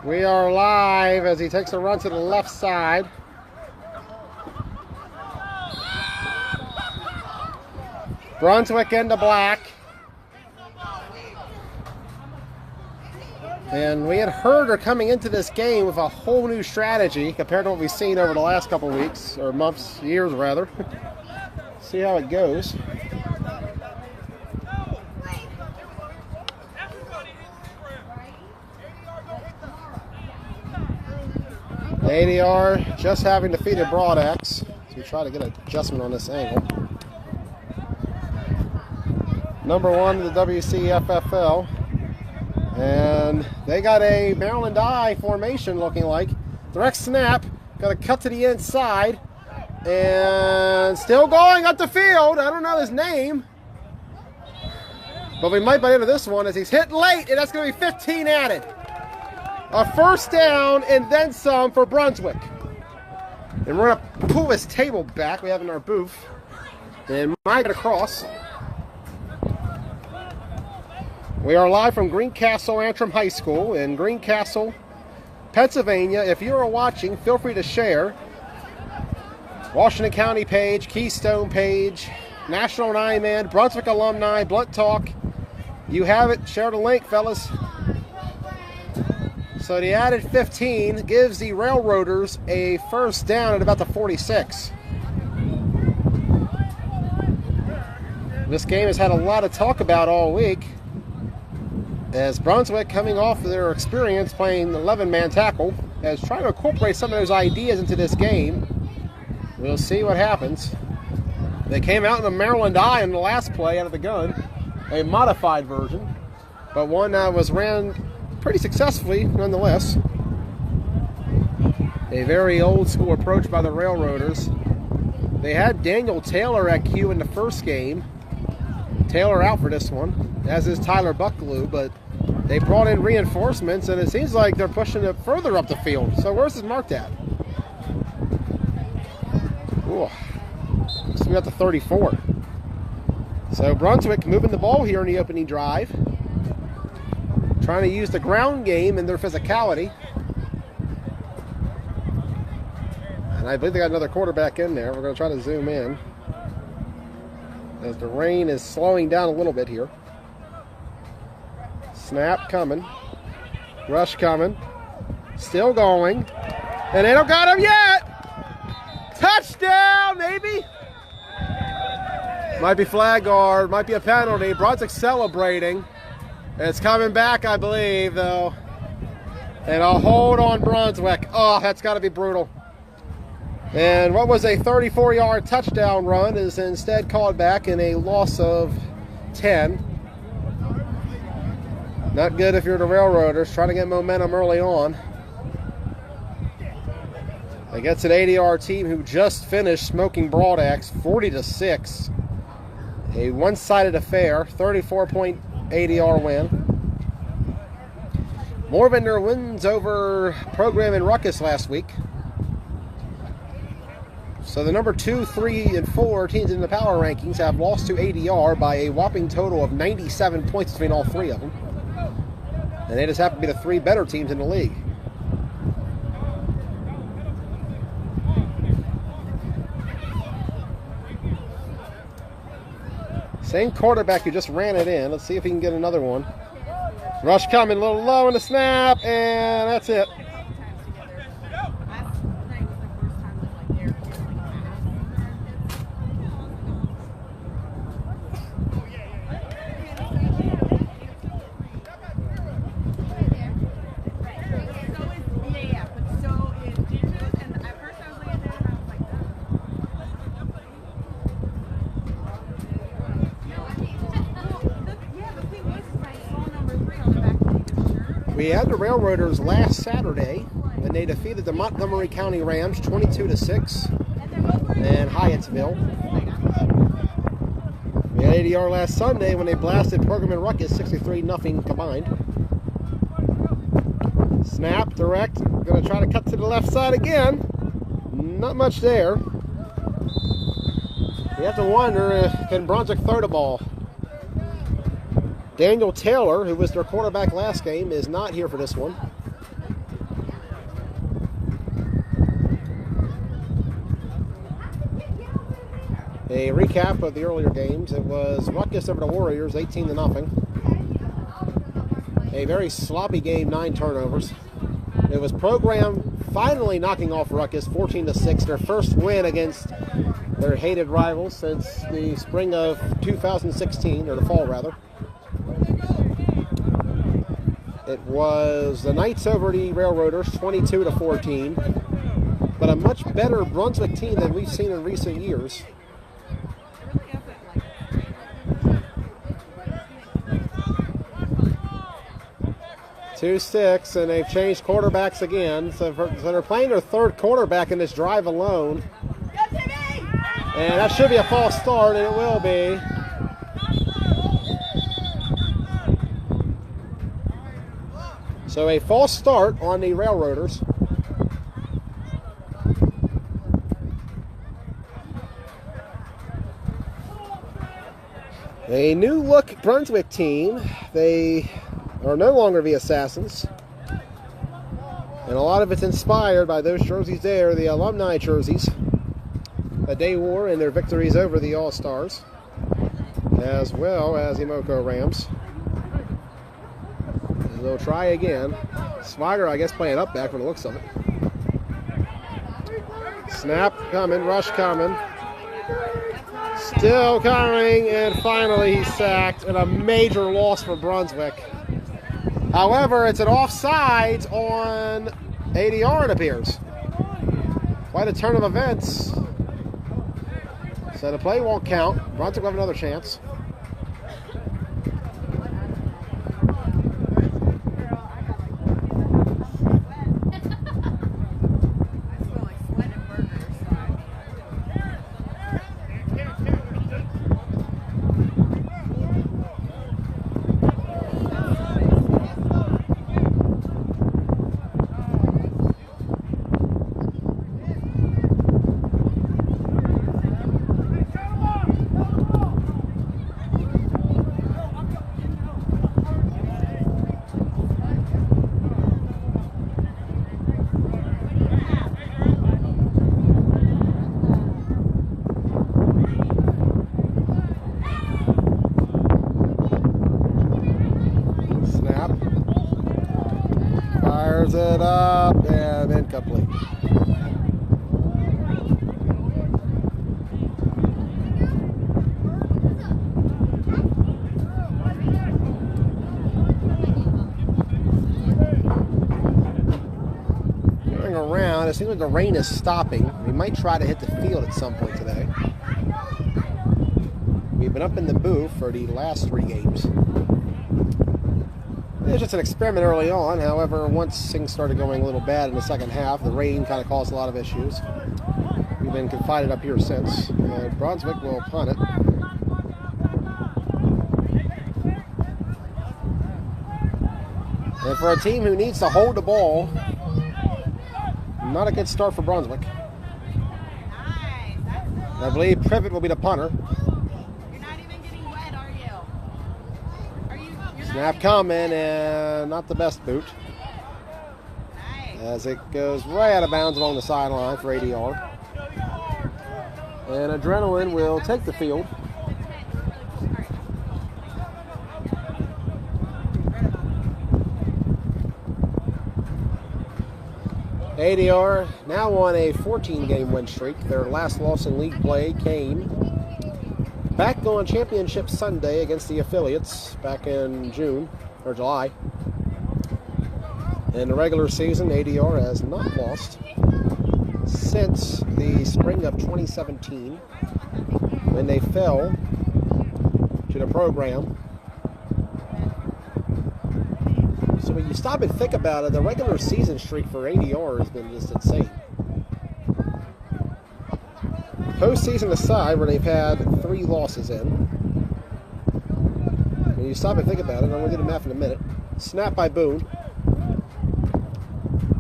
We are live as he takes a run to the left side. Brunswick into black. And we had heard her coming into this game with a whole new strategy compared to what we've seen over the last couple of weeks, or months, years rather. See how it goes. ADR just having defeated Broadaxe. So we try to get an adjustment on this angle. Number 1 in the WCFFL. And they got a Maryland I formation looking like. Direct snap. Got a cut to the inside. And still going up the field. I don't know his name. But we might by into this one as he's hit late. And that's going to be 15 added. A first down and then some for Brunswick. And we're going to pull this table back we have in our booth. And migrate across. We are live from Greencastle Antrim High School in Greencastle, Pennsylvania. If you are watching, feel free to share. Washington County page, Keystone page, National 9-Man, Brunswick alumni, Blunt Talk. You have it. Share the link, fellas. So the added 15 gives the Railroaders a first down at about the 46. This game has had a lot of talk about all week, as Brunswick, coming off of their experience playing 11-man tackle, is trying to incorporate some of those ideas into this game. We'll see what happens. They came out in the Maryland I in the last play out of the gun, a modified version, but one that was ran pretty successfully nonetheless. A very old school approach by the Railroaders. They had Daniel Taylor at Q in the first game. Taylor out for this one, as is Tyler Bucklew, but they brought in reinforcements and it seems like they're pushing it further up the field. So where's this marked at? Ooh, so we got the 34. So Brunswick moving the ball here in the opening drive. Trying to use the ground game and their physicality. And I believe they got another quarterback in there. We're going to try to zoom in, as the rain is slowing down a little bit here. Snap coming. Rush coming. Still going. And they don't got him yet! Touchdown, maybe! Might be flag guard. Might be a penalty. Brunswick celebrating. It's coming back, I believe, though. And a hold on Brunswick. Oh, that's got to be brutal. And what was a 34-yard touchdown run is instead called back in a loss of 10. Not good if you're the Railroaders trying to get momentum early on. Against an ADR team who just finished smoking Broadaxe 40-6. A one-sided affair, 34-point ADR win. More than their wins over Program and Ruckus last week. So the number 2, 3, and 4 teams in the power rankings have lost to ADR by a whopping total of 97 points between all three of them. And they just happen to be the 3 better teams in the league. Same quarterback who just ran it in. Let's see if he can get another one. Rush coming, a little low in the snap, and that's it. We had the Railroaders last Saturday when they defeated the Montgomery County Rams 22-6 in Hyattsville. We had ADR last Sunday when they blasted Program and Ruckus 63-0 combined. Snap, direct, going to try to cut to the left side again. Not much there. We have to wonder, can Brunswick throw the ball? Daniel Taylor, who was their quarterback last game, is not here for this one. A recap of the earlier games. It was Ruckus over the Warriors, 18-0. A very sloppy game, 9 turnovers. It was Program finally knocking off Ruckus, 14-6, their first win against their hated rivals since the spring of 2016, or the fall rather. It was the Knights over the Railroaders, 22-14, but a much better Brunswick team than we've seen in recent years. Two sticks, and they've changed quarterbacks again. So they're playing their third quarterback in this drive alone. And that should be a false start, and it will be. So a false start on the Railroaders. A new look Brunswick team. They are no longer the Assassins. And a lot of it's inspired by those jerseys there, the alumni jerseys that they wore in their victories over the All-Stars, as well as the Moco Rams. And they'll try again. Swagger, I guess, playing up back from the looks of it. Snap coming, rush coming. Still coming, and finally he's sacked, and a major loss for Brunswick. However, it's an offsides on ADR, it appears. Quite a turn of events. So the play won't count. Brunswick will have another chance. It up and incomplete. Going around, it seems like the rain is stopping. We might try to hit the field at some point today. We've been up in the booth for the last 3 games. It was just an experiment early on. However, once things started going a little bad in the second half, the rain kind of caused a lot of issues. We've been confined up here since. Brunswick will punt it. And for a team who needs to hold the ball, not a good start for Brunswick. I believe Privet will be the punter. Snap coming, and not the best boot. As it goes right out of bounds along the sideline for ADR. And Adrenaline will take the field. ADR now on a 14-game win streak. Their last loss in league play came back on Championship Sunday against the affiliates back in June or July. In the regular season, ADR has not lost since the spring of 2017 when they fell to the program. So when you stop and think about it, the regular season streak for ADR has been just insane. Postseason aside, where they've had 3 losses in. When you stop and think about it, I'm going to do the math in a minute. Snap by Boone.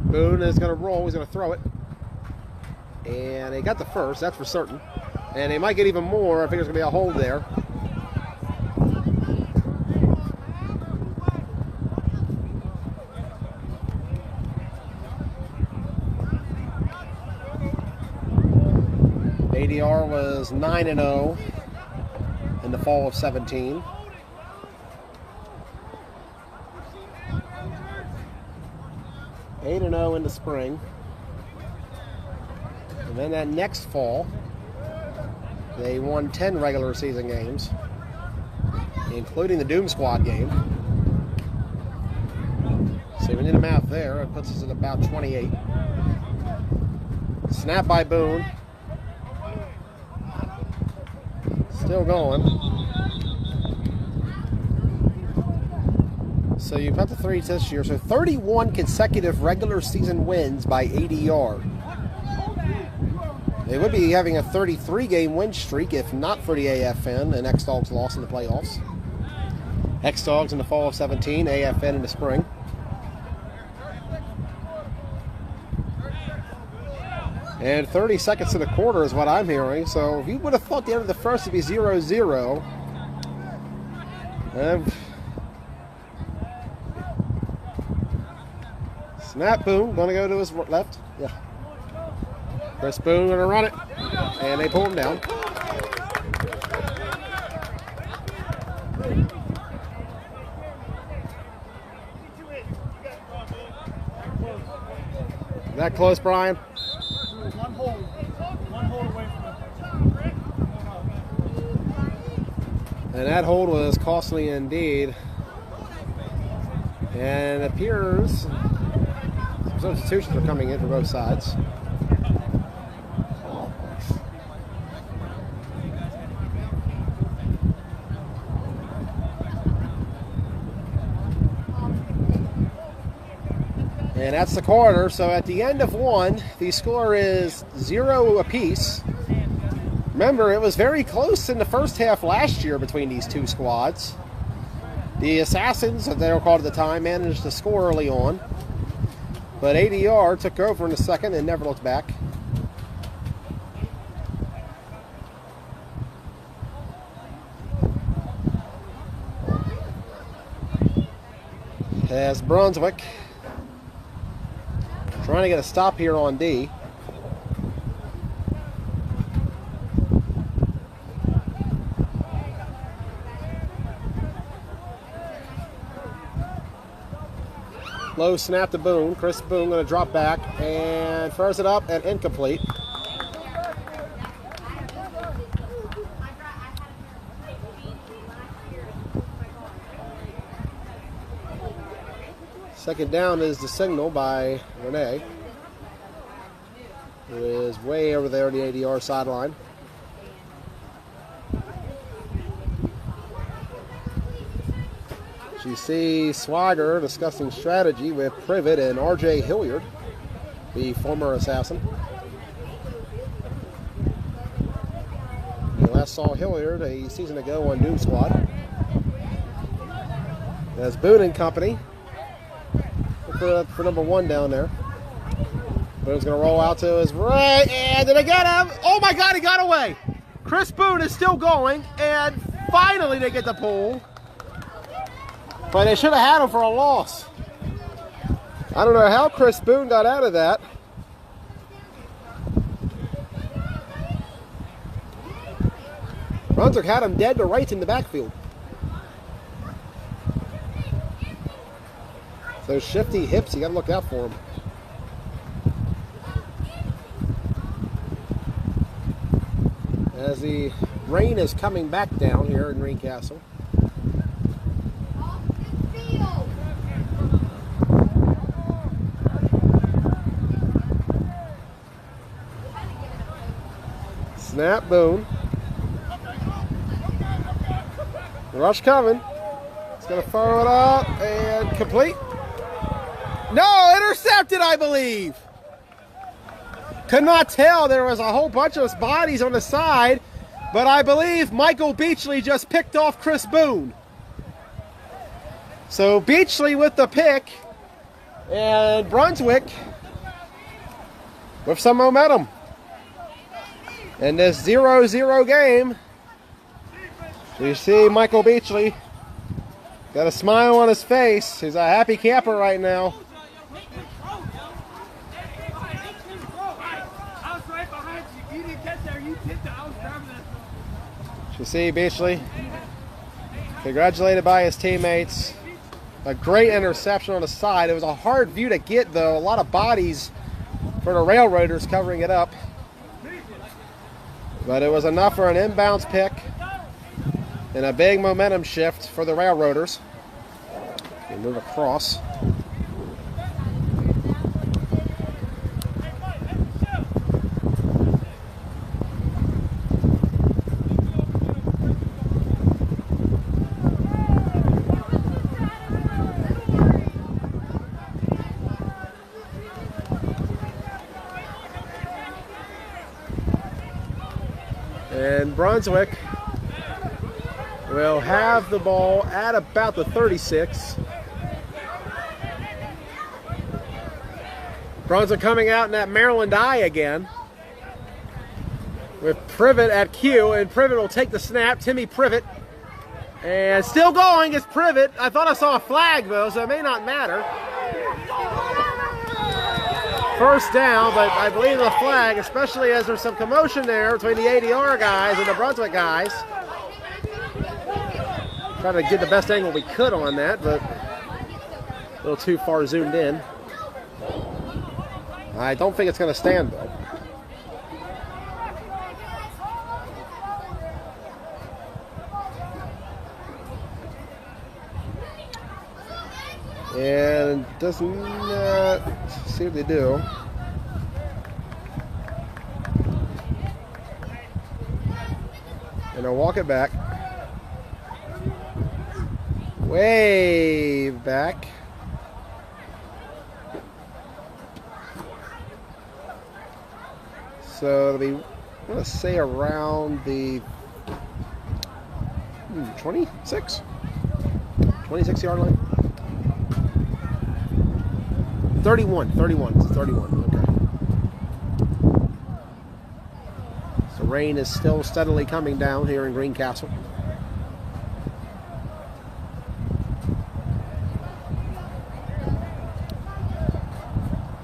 Boone is going to roll. He's going to throw it. And they got the first, that's for certain. And they might get even more. I think there's going to be a hold there. ADR was 9-0 in the fall of 17. Eight and 0 in the spring. And then that next fall, they won 10 regular season games, including the Doom Squad game. So we need a math there. It puts us at about 28. Snap by Boone. Still going. So you've got the three this year. So 31 consecutive regular season wins by ADR. They would be having a 33-game win streak if not for the AFN and X-Dogs loss in the playoffs. X-Dogs in the fall of 17, AFN in the spring. And 30 seconds to the quarter is what I'm hearing. So if you would have thought the end of the first would be 0-0. Snap Boone, going to go to his left. Yeah. Chris Boone going to run it. And they pull him down. That close, Brian? One hold away from And that hold was costly indeed. And it appears substitutions are coming in for both sides. And that's the quarter. So at the end of one, the score is 0 apiece. Remember, it was very close in the first half last year between these two squads. The Assassins, as they were called at the time, managed to score early on. But ADR took over in the second and never looked back. As Brunswick trying to get a stop here on D. Low snap to Boone. Chris Boone going to drop back and throws it up and incomplete. Second down is the signal by Renee, who is way over there on the ADR sideline. You see Swagger discussing strategy with Privet and R.J. Hilliard, the former Assassin. We last saw Hilliard a season ago on Doom Squad. As Boone and company. Look for number one down there. Boone's going to roll out to his right, and did they get him? Oh my God, he got away! Chris Boone is still going, and finally they get the pull. But they should have had him for a loss. I don't know how Chris Boone got out of that. Brunswick had him dead to rights in the backfield. Those shifty hips, you got to look out for them. As the rain is coming back down here in Greencastle. Snap Boone. Rush coming. It's going to throw it up and complete. No, intercepted, I believe. Could not tell. There was a whole bunch of bodies on the side, but I believe Michael Beachley just picked off Chris Boone. So Beachley with the pick, and Brunswick with some momentum. In this 0-0 game, you see Michael Beachley got a smile on his face. He's a happy camper right now. You didn't catch that. You tipped it. I was grabbing that. You see, Beachley, congratulated by his teammates. A great interception on the side. It was a hard view to get, though. A lot of bodies for the Railroaders covering it up. But it was enough for an inbounds pick and a big momentum shift for the Railroaders. They move across. And Brunswick will have the ball at about the 36. Brunswick coming out in that Maryland I again with Privet at Q, and Privet will take the snap. Timmy Privet, and still going is Privet. I thought I saw a flag though, so it may not matter. First down, but I believe the flag, especially as there's some commotion there between the ADR guys and the Brunswick guys. Trying to get the best angle we could on that, but a little too far zoomed in. I don't think it's going to stand though. And does not see what they do. And they'll walk it back. Way back. So it'll be, I'm going to say around the 26 yard line. 31, okay. So rain is still steadily coming down here in Greencastle.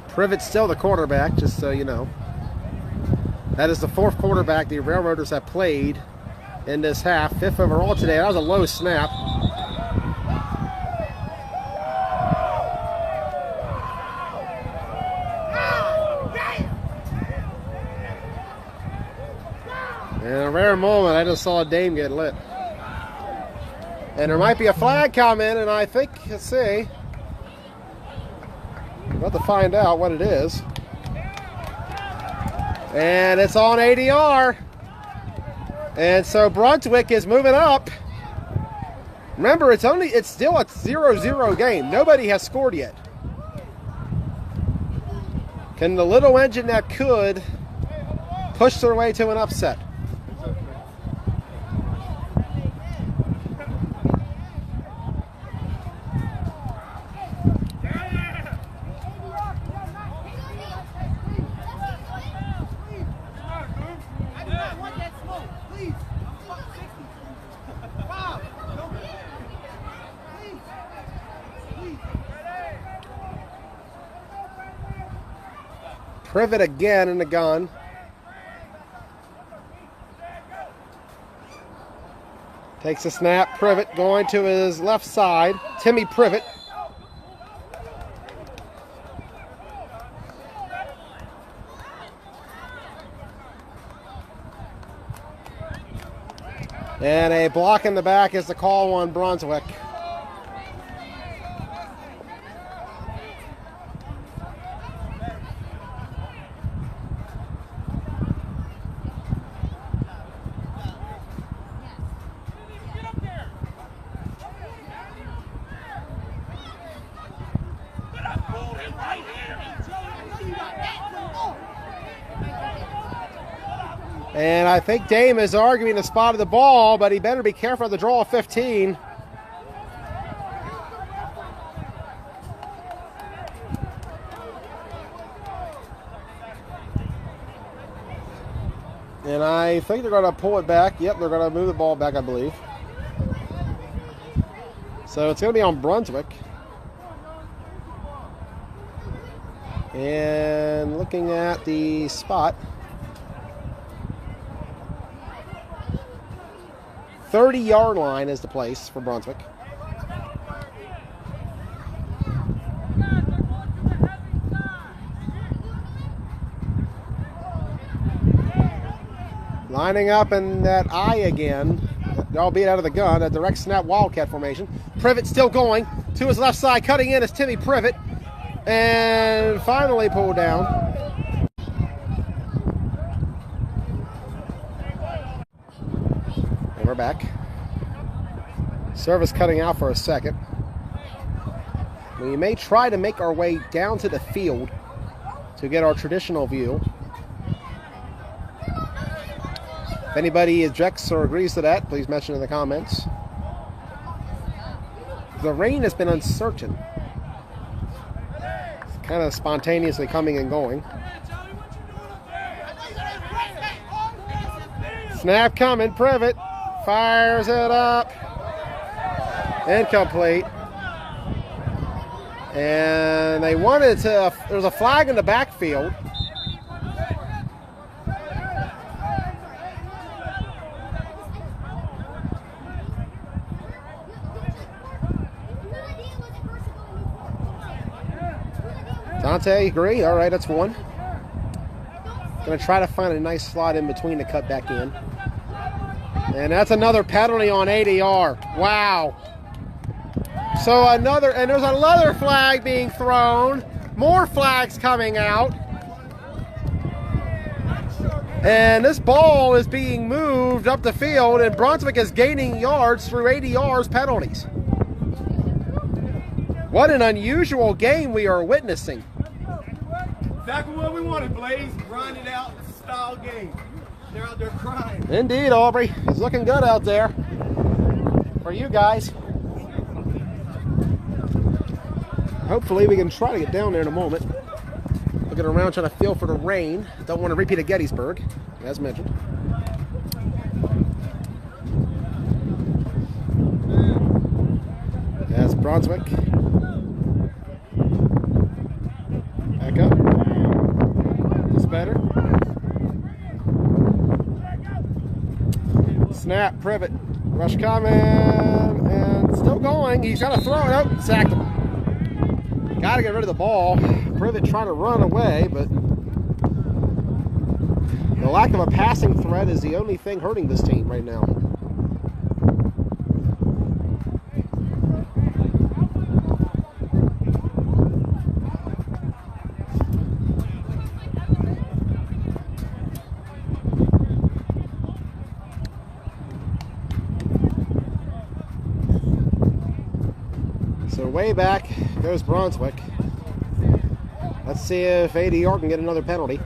Privet's still the quarterback, just so you know. That is the fourth quarterback the Railroaders have played in this half. Fifth overall today. That was a low snap. In a rare moment, I just saw a dame get lit. And there might be a flag coming, and I think, let's see. We're about to find out what it is. And it's on ADR. And so Brunswick is moving up. Remember, it's still a 0-0 game. Nobody has scored yet. Can the little engine that could push their way to an upset? Privet again in the gun. Takes a snap. Privet going to his left side. Timmy Privet. And a block in the back is the call on Brunswick. And I think Dame is arguing the spot of the ball, but he better be careful of the draw of 15. And I think they're going to pull it back. Yep, they're going to move the ball back, I believe. So it's going to be on Brunswick. And looking at the spot, 30-yard line is the place for Brunswick. Lining up in that I again, albeit out of the gun, a direct snap wildcat formation. Privet still going to his left side, cutting in is Timmy Privet, and finally pulled down. And we're back. Service cutting out for a second. We may try to make our way down to the field to get our traditional view. If anybody objects or agrees to that, please mention in the comments. The rain has been uncertain. It's kind of spontaneously coming and going. Snap coming, Privet fires it up. Incomplete. And they wanted to, there's a flag in the backfield. Dante, agree? All right, that's one. Going to try to find a nice slot in between to cut back in. And that's another penalty on ADR. Wow. So another, and there's another flag being thrown. More flags coming out. And this ball is being moved up the field, and Brunswick is gaining yards through ADR's penalties. What an unusual game we are witnessing. Exactly what we wanted, Blaze. Grind it out. It's a style game. They're out there crying. Indeed, Aubrey. It's looking good out there for you guys. Hopefully we can try to get down there in a moment. Looking around trying to feel for the rain. Don't want to repeat at Gettysburg, as mentioned. That's Brunswick. Back up. It's better. Snap, Privet. Rush coming. And still going. He's got to throw it out. Sacked him. Got to get rid of the ball. Privet trying to run away, but the lack of a passing threat is the only thing hurting this team right now. So way back goes Brunswick. Let's see if ADR can get another penalty.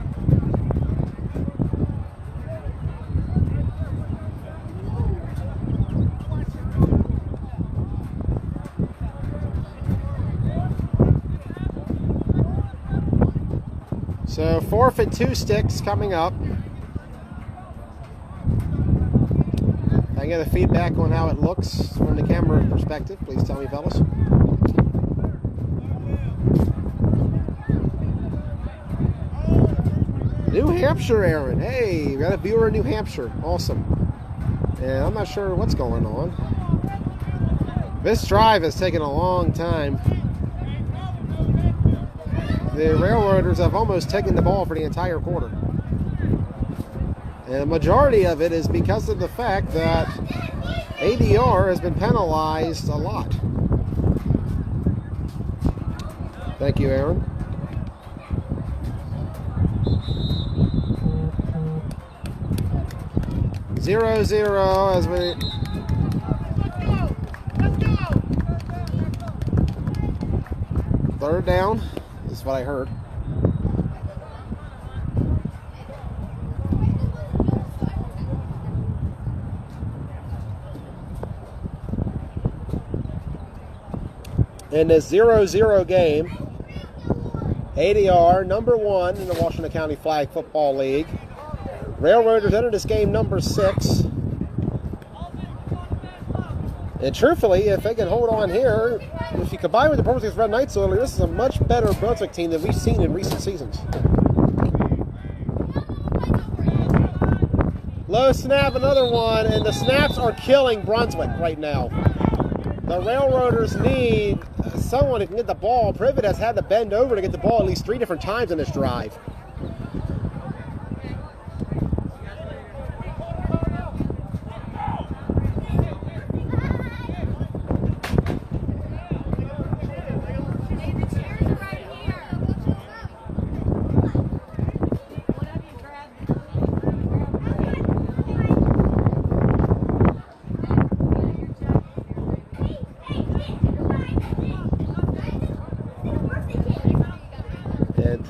So 4th and 2 sticks coming up. If I get a feedback on how it looks from the camera perspective, please tell me, fellas. New Hampshire, Aaron. Hey, we got a viewer in New Hampshire. Awesome. And I'm not sure what's going on. This drive has taken a long time. The Railroaders have almost taken the ball for the entire quarter. And the majority of it is because of the fact that ADR has been penalized a lot. Thank you, Aaron. Zero, zero as we... Third down is what I heard. In this 0-0 game, ADR number 1 in the Washington County Flag Football League. Railroaders enter this game number 6. And truthfully, if they can hold on here, if you combine with the performance against Red Knights earlier, this is a much better Brunswick team than we've seen in recent seasons. Low snap, another one, and the snaps are killing Brunswick right now. The Railroaders need someone who can get the ball. Privet has had to bend over to get the ball at least 3 different times in this drive.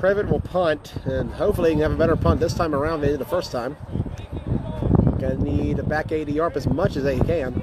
Privet will punt, and hopefully he can have a better punt this time around than he did the first time. Gonna need to back 80 up as much as they can.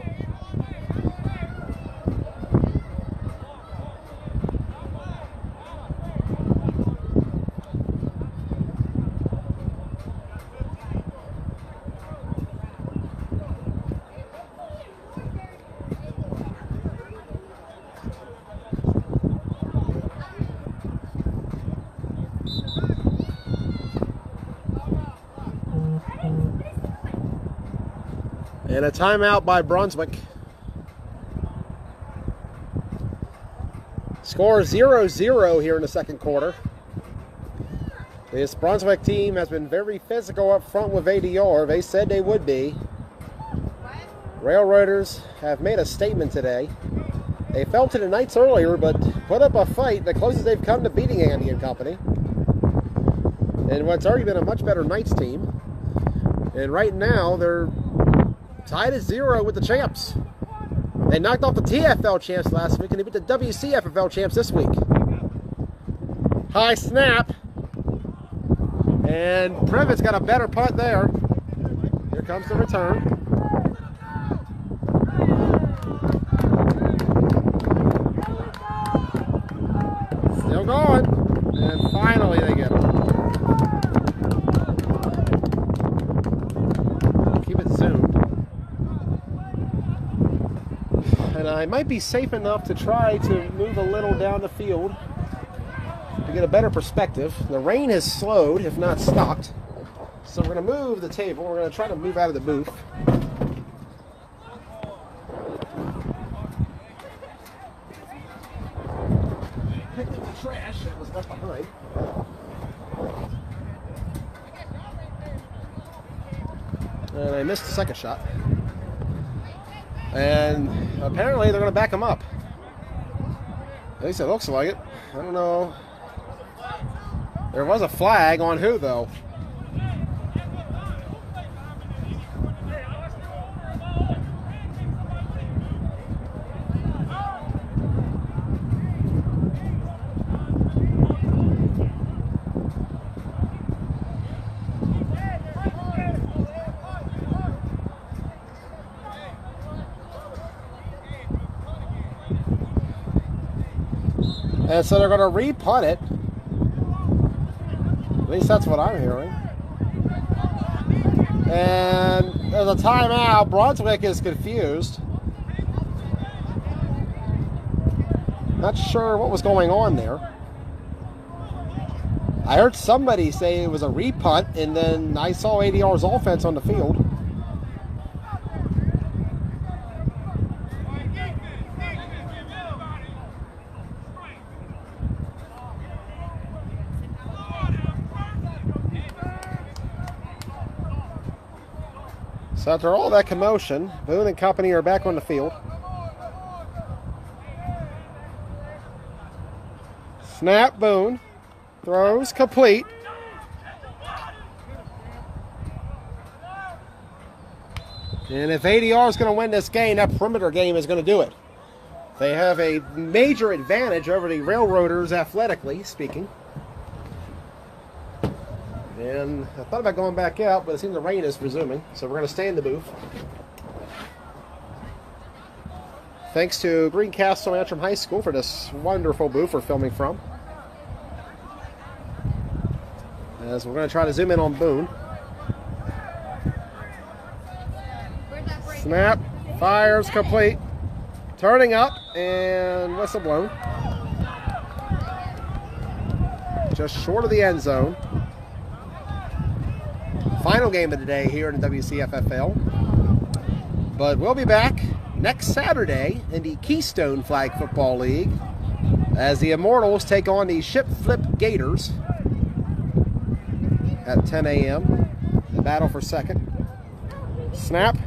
And a timeout by Brunswick. Score 0-0 here in the second quarter. This Brunswick team has been very physical up front with ADR. They said they would be. Railroaders have made a statement today. They fell to the Knights earlier, but put up a fight the closest they've come to beating Andy and company. And what's already been a much better Knights team. And right now, they're tied at 0 with the champs. They knocked off the TFL champs last week, and they beat the WCFFL champs this week. High snap. And Privet's got a better punt there. Here comes the return. Still going. And finally they get it. Keep it zoomed. And I might be safe enough to try to move a little down the field to get a better perspective. The rain has slowed, if not stopped. So we're going to move the table. We're going to try to move out of the booth. Pick up the trash that was left behind. And I missed the second shot. And apparently they're going to back him up. At least it looks like it. I don't know. There was a flag on who, though? And so they're going to re-punt it. At least that's what I'm hearing. And there's a timeout. Brunswick is confused. Not sure what was going on there. I heard somebody say it was a re-punt, and then I saw ADR's offense on the field. So after all that commotion, Boone and company are back on the field. Snap, Boone. Throws complete. And if ADR is going to win this game, that perimeter game is going to do it. They have a major advantage over the Railroaders, athletically speaking. And I thought about going back out, but it seems the rain is resuming, so we're going to stay in the booth. Thanks to Greencastle Antrim High School for this wonderful booth we're filming from. As we're going to try to zoom in on Boone. Snap, fires complete. Turning up, and whistle blown. Just short of the end zone. final game of the day here in the WCFFL. But we'll be back next Saturday in the Keystone Flag Football League as the Immortals take on the Ship Flip Gators at 10 a.m. The battle for second. Snap.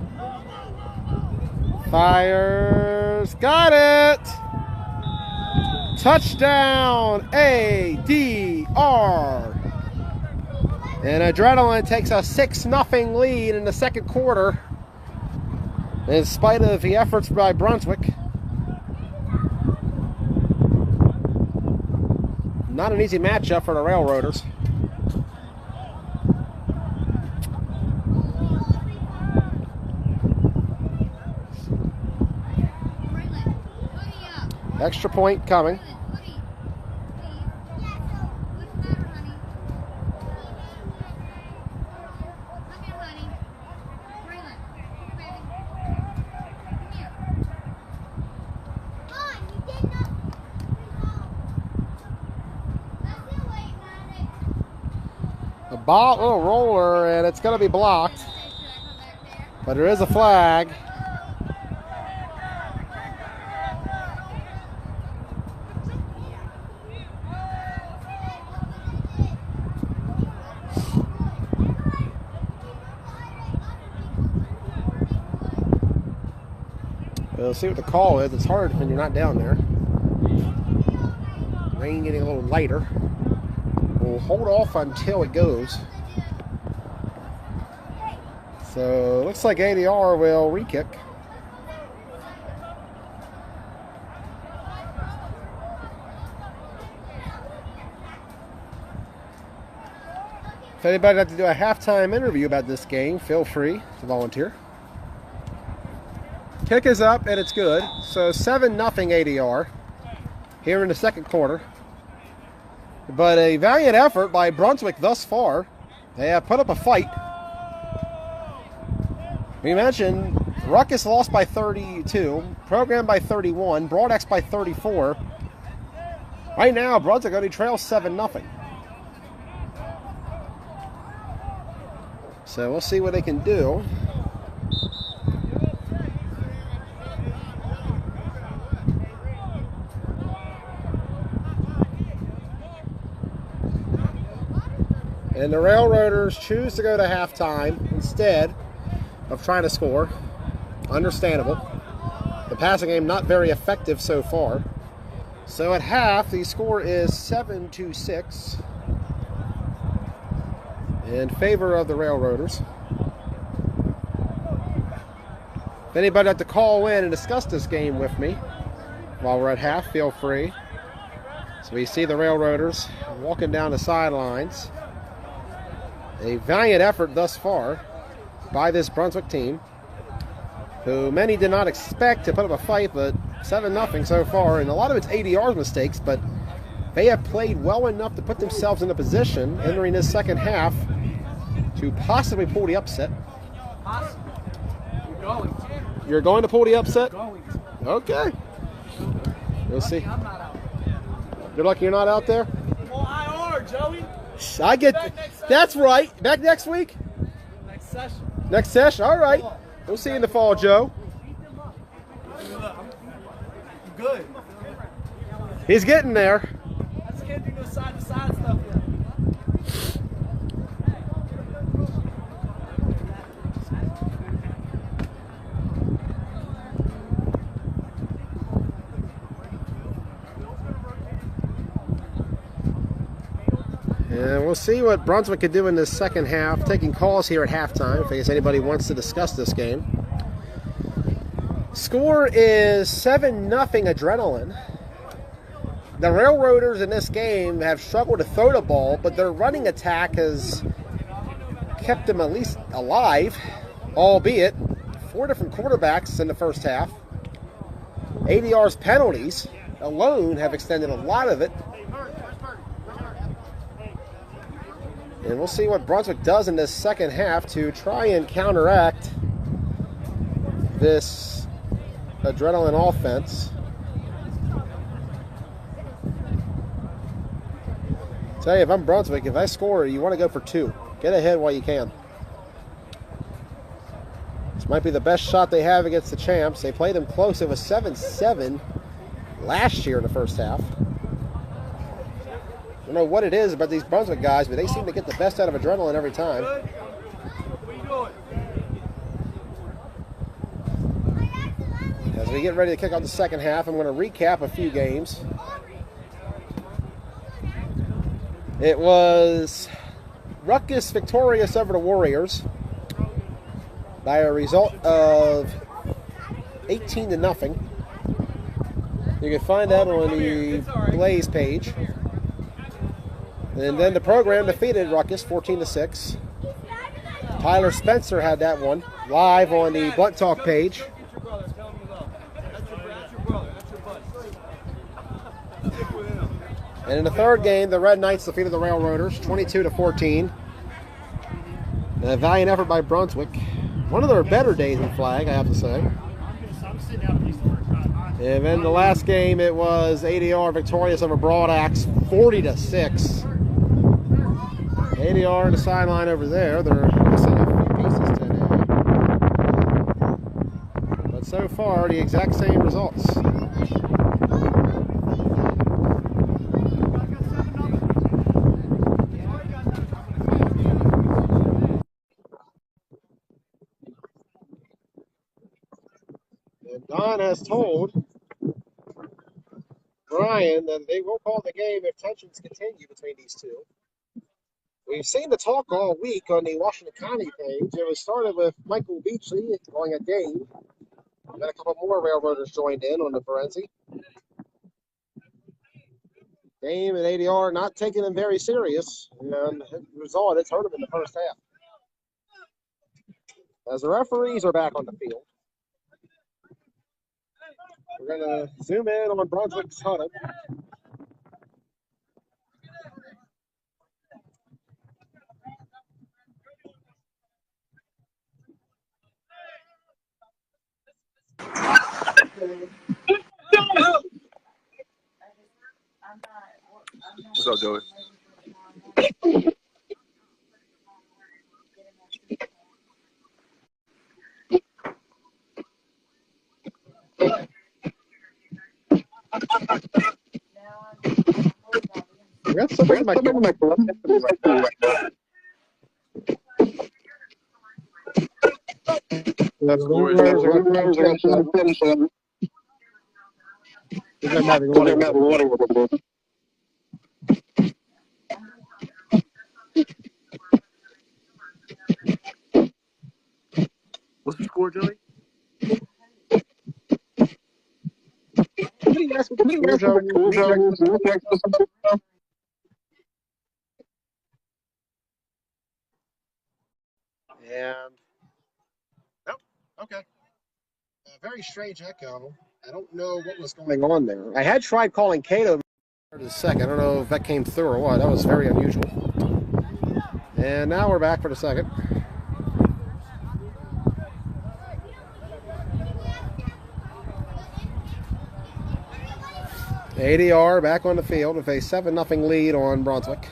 Fires. Got it! Touchdown, ADR. And Adrenaline takes a 6-0 lead in the second quarter, in spite of the efforts by Brunswick. Not an easy matchup for the Railroaders. Extra point coming. A ball, little roller, and it's going to be blocked. But there is a flag. We'll see what the call is. It's hard when you're not down there. Rain getting a little lighter. We'll hold off until it goes. So looks like ADR will re-kick. If anybody would like to do a halftime interview about this game, feel free to volunteer. Kick is up and it's good. So 7-0 ADR here in the second quarter. But a valiant effort by Brunswick thus far. They have put up a fight. We mentioned Ruckus lost by 32, Program by 31, Broadex by 34. Right now, Brunswick only trails 7-0. So we'll see what they can do. And the Railroaders choose to go to halftime instead of trying to score. Understandable. The passing game not very effective so far. So at half, the score is 7-6 in favor of the Railroaders. If anybody would like to call in and discuss this game with me while we're at half, feel free. So we see the Railroaders walking down the sidelines. A valiant effort thus far by this Brunswick team, who many did not expect to put up a fight, but 7-0 so far, and a lot of it's ADR's mistakes, but they have played well enough to put themselves in a position entering this second half to possibly pull the upset. You're going to pull the upset? Okay. We'll see. You're lucky you're not out there? Well, I are, Joey. I get that's right. Back next week? Next session. Next session? All right. We'll see you in the fall, Joe. Good. He's getting there. I just can't do no side-to-side stuff yet. And we'll see what Brunswick can do in this second half. Taking calls here at halftime in case anybody wants to discuss this game. Score is 7-0 Adrenaline. The Railroaders in this game have struggled to throw the ball, but their running attack has kept them at least alive, albeit 4 different quarterbacks in the first half. ADR's penalties alone have extended a lot of it. And we'll see what Brunswick does in this second half to try and counteract this Adrenaline offense. Tell you, if I'm Brunswick, if I score, you want to go for 2. Get ahead while you can. This might be the best shot they have against the champs. They played them close. It was 7-7 last year in the first half. I don't know what it is about these Brunswick guys, but they seem to get the best out of adrenaline every time. As we get ready to kick off the second half, I'm going to recap a few games. It was Ruckus victorious over the Warriors by a result of 18-0. You can find that on the Blaze page. And then the program defeated Ruckus 14-6. Tyler Spencer had that one live on the Blunt Talk page. And in the third game, the Red Knights defeated the Railroaders 22-14. A valiant effort by Brunswick. One of their better days in flag, I have to say. And then the last game, it was ADR victorious over Broad Axe 40-6. ADR in the sideline over there. They're missing a few pieces today. But so far, the exact same results. Don has told Brian that they will call the game if tensions continue between these two. We've seen the talk all week on the Washington County page. It was started with Michael Beachley calling a game. Then a couple more Railroaders joined in on the Ferenzi. Dame and ADR not taking them very serious. And the result, it's hurt them in the first half. As the referees are back on the field. We're going to zoom in on Brunswick's huddle. What's up, Joey? We got somebody in my What's the score, Joey? And nope, okay. A very strange echo. I don't know what was going on there. I had tried calling Cato for a second. I don't know if that came through or what. That was very unusual. And now we're back for the second. ADR back on the field with a 7-0 lead on Brunswick.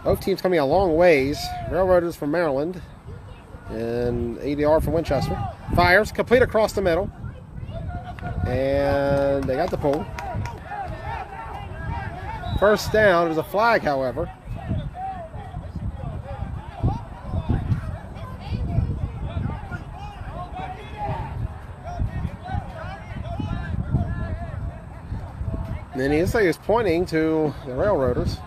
Both teams coming a long ways. Railroaders from Maryland and ADR from Winchester. Fires, complete across the middle. And they got the pull. First down. There's a flag, however. And then he looks like he was pointing to the Railroaders.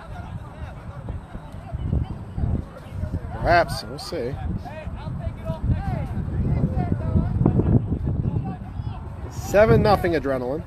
Perhaps, we'll see. 7-0 adrenaline.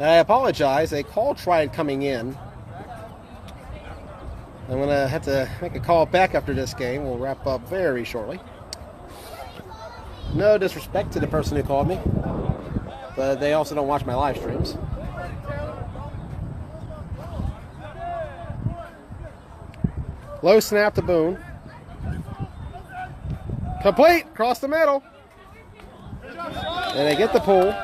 I apologize. A call tried coming in. I'm going to have to make a call back after this game. We'll wrap up very shortly. No disrespect to the person who called me, but they also don't watch my live streams. Low snap to Boone. Complete, across the middle. And they get the pull.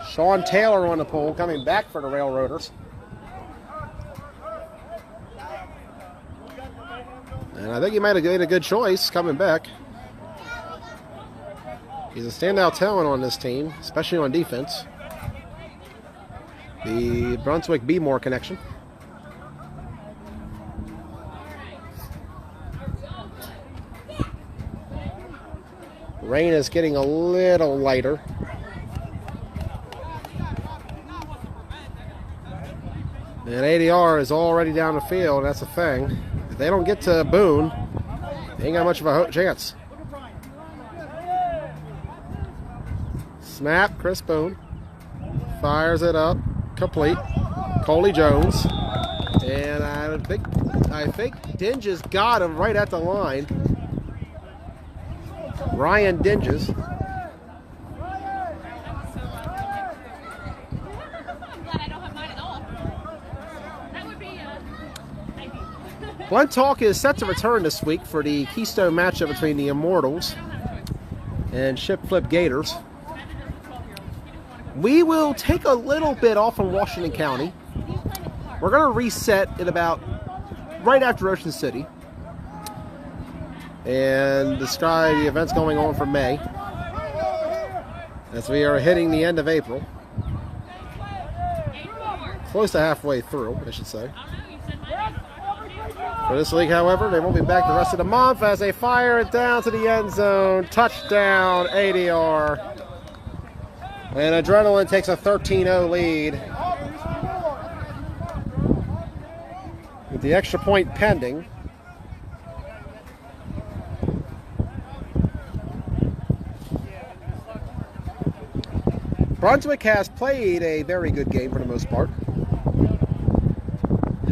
Sean Taylor on the pull, coming back for the Railroaders. And I think he might have made a good choice coming back. He's a standout talent on this team, especially on defense. The Brunswick B-Moore connection. Rain is getting a little lighter. And ADR is already down the field. That's the thing. If they don't get to Boone, they ain't got much of a chance. Snap, Chris Boone. Fires it up. Complete. Coley Jones. And I think Dinges got him right at the line. Ryan Dinges. Blunt Talk is set to return this week for the Keystone matchup between the Immortals and Ship Flip Gators. We will take a little bit off from Washington County. We're going to reset at about right after Ocean City and describe the events going on for May as we are hitting the end of April. Close to halfway through, I should say. For this league, however, they won't be back the rest of the month as they fire it down to the end zone. Touchdown, ADR. And Adrenaline takes a 13-0 lead. With the extra point pending. Brunswick has played a very good game for the most part.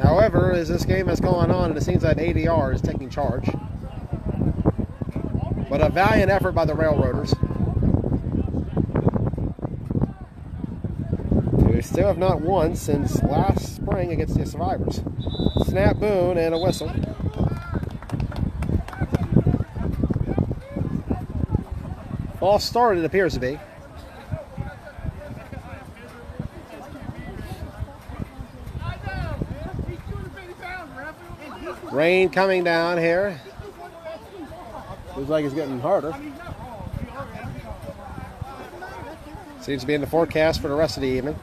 However, as this game has gone on, it seems that ADR is taking charge. But a valiant effort by the Railroaders. We still have not won since last spring against the Survivors. Snap, Boone, and a whistle. False start, it appears to be. Rain coming down here. Looks like it's getting harder. Seems to be in the forecast for the rest of the evening.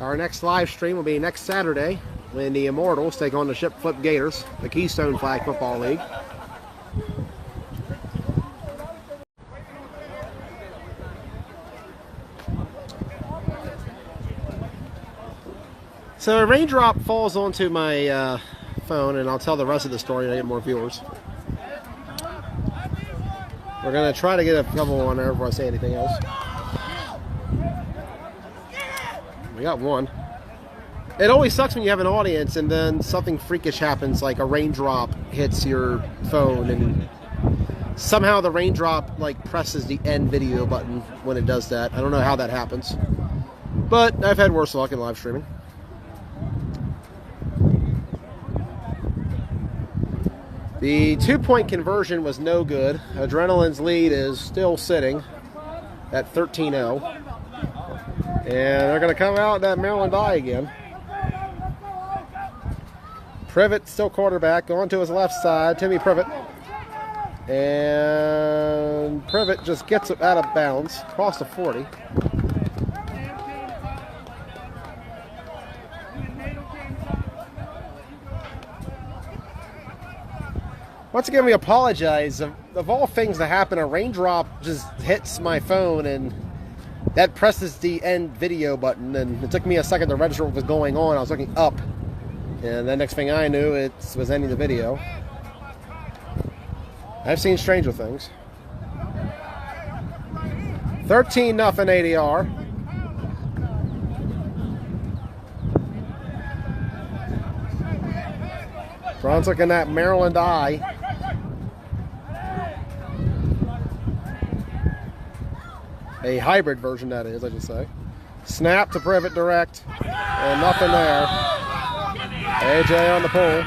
Our next live stream will be next Saturday when the Immortals take on the Ship Flip Gators, the Keystone Flag Football League. So a raindrop falls onto my phone, and I'll tell the rest of the story when I get more viewers. We're going to try to get a couple on there before I say anything else. We got one. It always sucks when you have an audience and then something freakish happens, like a raindrop hits your phone, and somehow the raindrop like presses the end video button when it does that. I don't know how that happens, but I've had worse luck in live streaming. The 2-point conversion was no good. Adrenaline's lead is still sitting at 13-0. And they're going to come out that Maryland die again. Privet still quarterback, going to his left side, Timmy Privet. And Privet just gets it out of bounds, across the 40. Once again, we apologize. Of all things that happen, a raindrop just hits my phone and that presses the end video button, and it took me a second to register what was going on. I was looking up, and the next thing I knew, it was ending the video. I've seen stranger things. 13-0 ADR. Brunswick in that Maryland eye. A hybrid version, that is, I should say. Snap to Privet direct, and nothing there. AJ on the pull.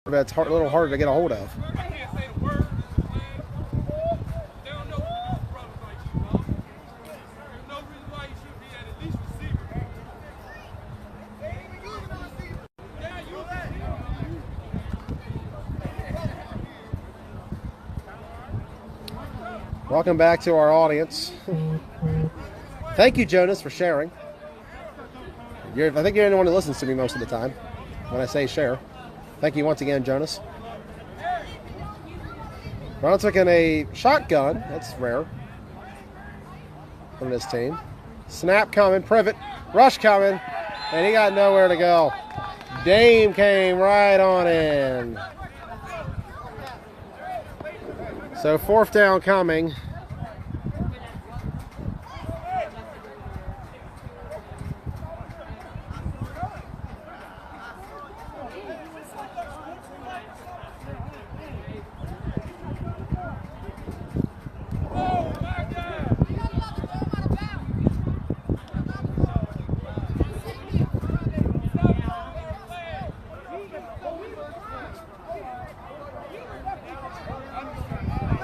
That's a little harder to get a hold of. Welcome back to our audience. Thank you, Jonas, for sharing. I think you're the one who listens to me most of the time when I say share. Thank you once again, Jonas. Brunswick in a shotgun. That's rare from this team. Snap coming, Privet, rush coming, and he got nowhere to go. Dame came right on in. So 4th down coming.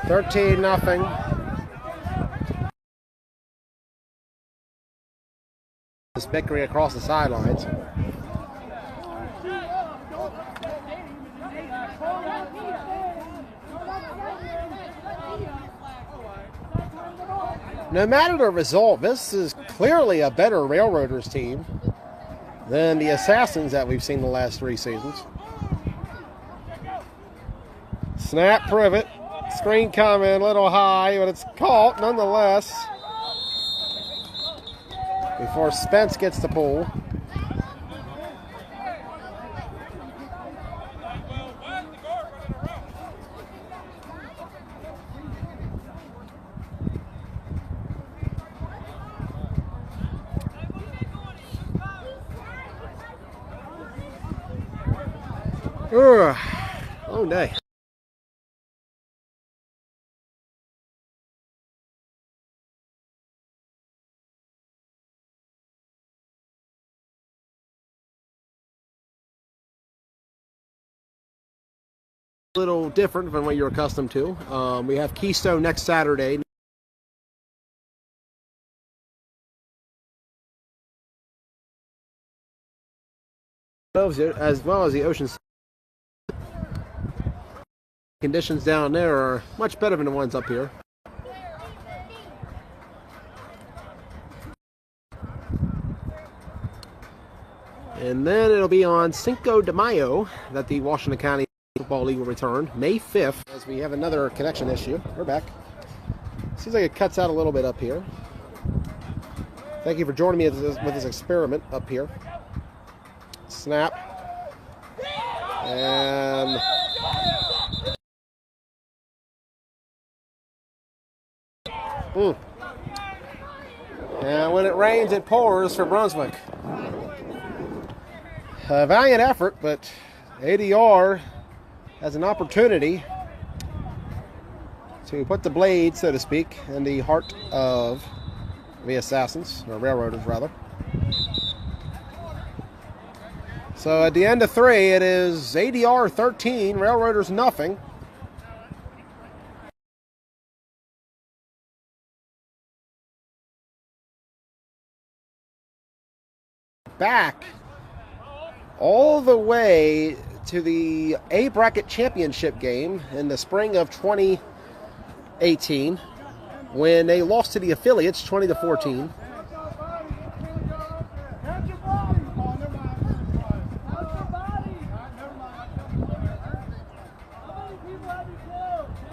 $13-0. This victory across the sidelines. No matter the result, this is clearly a better Railroaders team than the Assassins that we've seen the last 3 seasons. Snap, Privet. Screen coming, a little high, but it's caught nonetheless. Before Spence gets the pull. Oh, no. A little different from what you're accustomed to. We have Keystone next Saturday. As well as the ocean. Conditions down there are much better than the ones up here. And then it'll be on Cinco de Mayo that the Washington County Football League will return, May 5th, as we have another connection issue. We're back. Seems like it cuts out a little bit up here. Thank you for joining me with this experiment up here. Snap. And and when it rains, it pours for Brunswick. A valiant effort, but ADR has an opportunity to put the blade, so to speak, in the heart of the Assassins, or Railroaders rather. So at the end of 3, it is ADR 13, Railroaders nothing. Back all the way to the A bracket championship game in the spring of 2018 when they lost to the affiliates 20-14.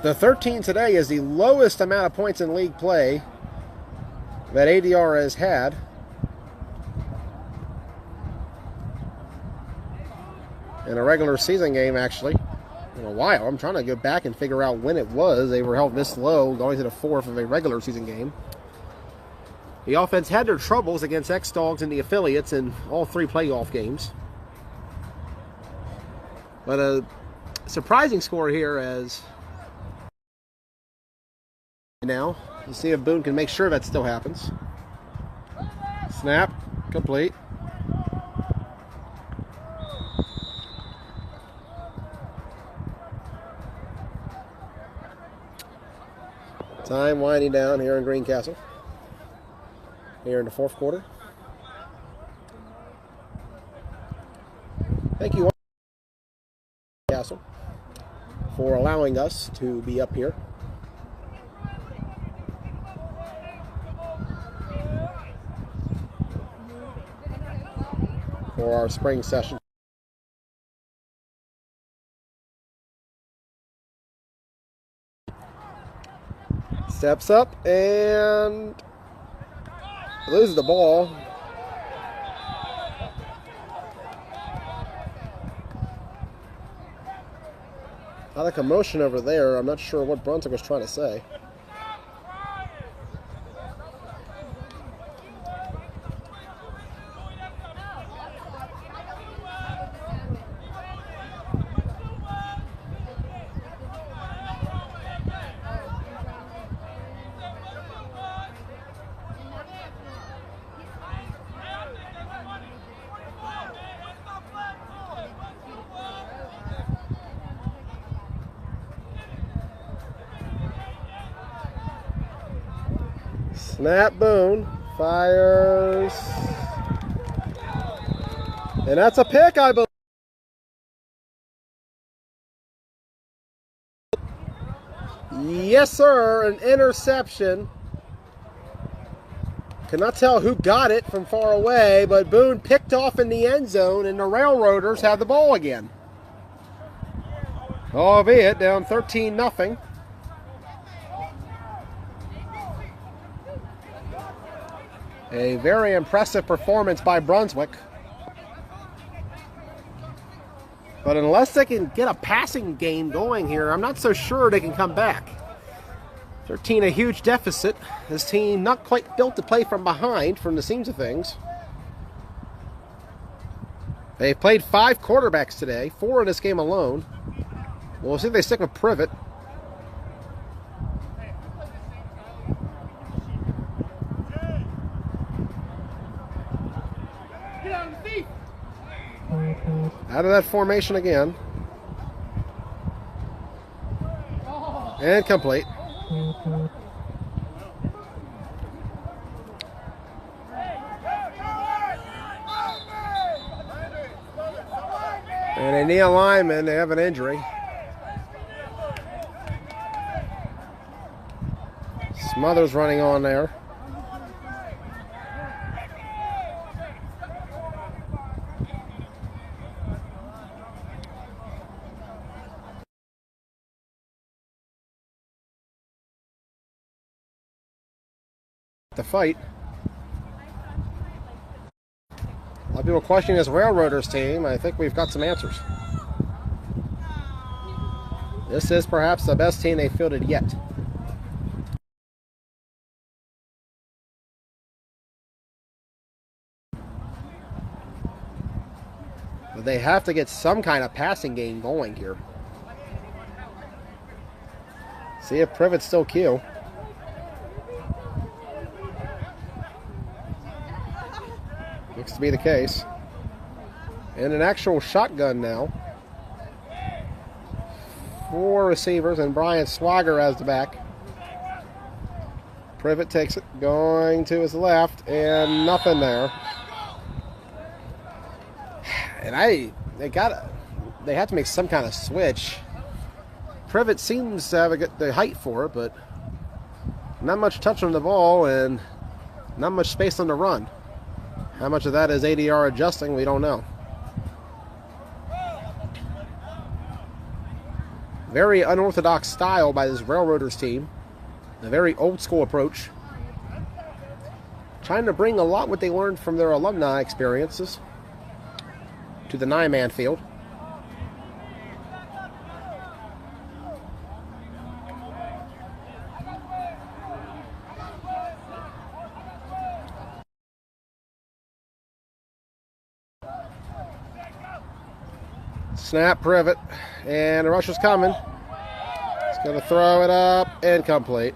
The 13 today is the lowest amount of points in league play that ADR has had. In a regular season game, actually, in a while. I'm trying to go back and figure out when it was they were held this low going to the fourth of a regular season game. The offense had their troubles against X-Dogs and the affiliates in all 3 playoff games. But a surprising score here as now. Let's see if Boone can make sure that still happens. Snap, complete. Time winding down here in Greencastle. Here in the fourth quarter. Thank you, Greencastle, for allowing us to be up here. For our spring session. Steps up and loses the ball. A lot of commotion over there. I'm not sure what Brunswick was trying to say. Snap, Boone fires, and that's a pick, I believe. Yes, sir, an interception. Cannot tell who got it from far away, but Boone picked off in the end zone, and the Railroaders have the ball again. Albeit down 13-0. A very impressive performance by Brunswick. But unless they can get a passing game going here, I'm not so sure they can come back. 13, a huge deficit. This team not quite built to play from behind from the seams of things. They've played 5 quarterbacks today, 4 in this game alone. We'll see if they stick with Privet. Out of that formation again. And complete. And a knee lineman, they have an injury. Smothers running on there. The fight. A lot of people questioning this Railroaders team. I think we've got some answers. This is perhaps the best team they've fielded yet. But they have to get some kind of passing game going here. See if Privet's still Q. Looks to be the case. And an actual shotgun now. 4 receivers, and Brian Swagger has the back. Privet takes it, going to his left, and nothing there. And they have to make some kind of switch. Privet seems to have the height for it, but not much touch on the ball and not much space on the run. How much of that is ADR adjusting, we don't know. Very unorthodox style by this Railroaders team. A very old school approach. trying to bring a lot what they learned from their alumni experiences to the 9-man field. Snap, Privet, and the rush is coming. He's going to throw it up, incomplete.